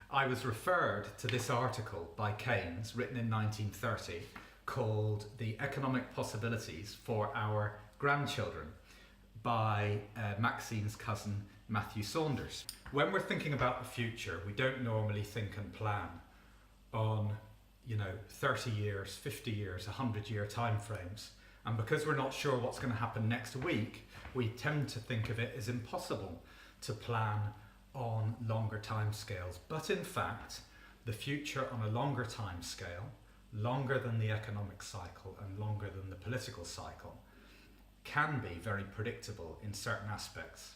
I was referred to this article by Keynes, written in 1930, called The Economic Possibilities for Our Grandchildren by Maxine's cousin Matthew Saunders. When we're thinking about the future, we don't normally think and plan on 30 years, 50 years, 100-year timeframes. And because we're not sure what's going to happen next week, we tend to think of it as impossible to plan on longer timescales. But in fact, the future on a longer timescale, longer than the economic cycle and longer than the political cycle, can be very predictable in certain aspects.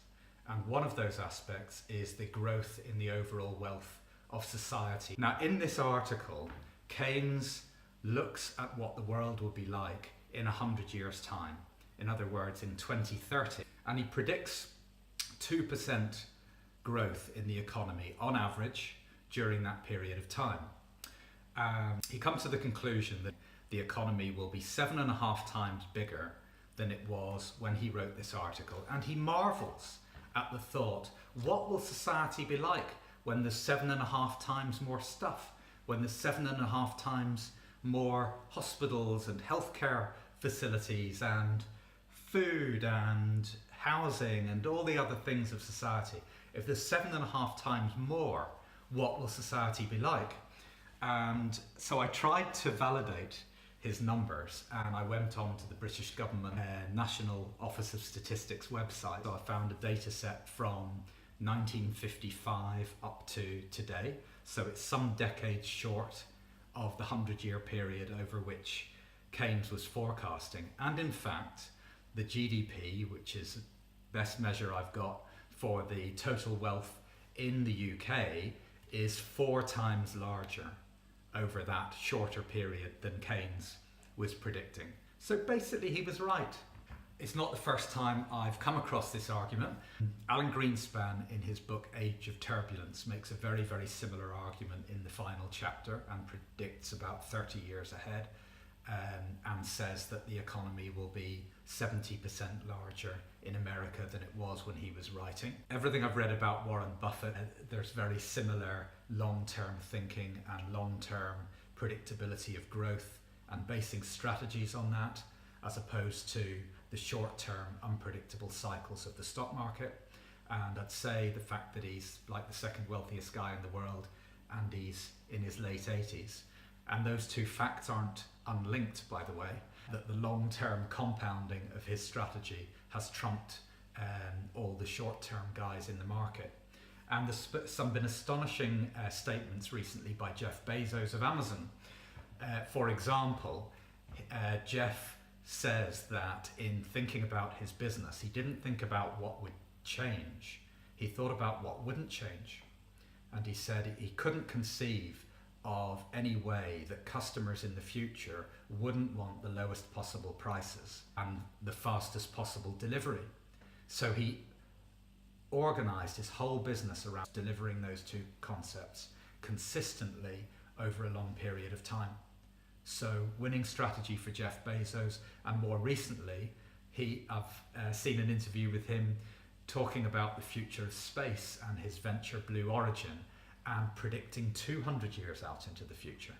And one of those aspects is the growth in the overall wealth of society. Now, in this article, Keynes looks at what the world will be like in 100 years' time. In other words, in 2030. And he predicts 2% growth in the economy on average during that period of time. He comes to the conclusion that the economy will be 7.5 times bigger than it was when he wrote this article. And he marvels at the thought, what will society be like when there's 7.5 times more stuff, when there's 7.5 times more hospitals and healthcare facilities and food and housing and all the other things of society. If there's 7.5 times more, what will society be like? And so I tried to validate his numbers, and I went on to the British government National Office of Statistics website. So I found a data set from 1955 up to today. So it's some decades short of the 100-year period over which Keynes was forecasting. And in fact, the GDP, which is the best measure I've got for the total wealth in the UK, is 4 times larger over that shorter period than Keynes was predicting. So basically he was right. It's not the first time I've come across this argument. Alan Greenspan, in his book Age of Turbulence, makes a very, very similar argument in the final chapter and predicts about 30 years ahead, and says that the economy will be 70% larger in America than it was when he was writing. Everything I've read about Warren Buffett, there's very similar long-term thinking and long-term predictability of growth and basing strategies on that, as opposed to the short-term unpredictable cycles of the stock market. And I'd say the fact that he's like the second wealthiest guy in the world and he's in his late 80s, and those two facts aren't unlinked, by the way, that the long-term compounding of his strategy has trumped all the short-term guys in the market. And there's been astonishing statements recently by Jeff Bezos of Amazon. For example, Jeff says that in thinking about his business, he didn't think about what would change. He thought about what wouldn't change. And he said he couldn't conceive of any way that customers in the future wouldn't want the lowest possible prices and the fastest possible delivery. So he organized his whole business around delivering those two concepts consistently over a long period of time. So winning strategy for Jeff Bezos, and more recently, I've seen an interview with him talking about the future of space and his venture Blue Origin, and predicting 200 years out into the future.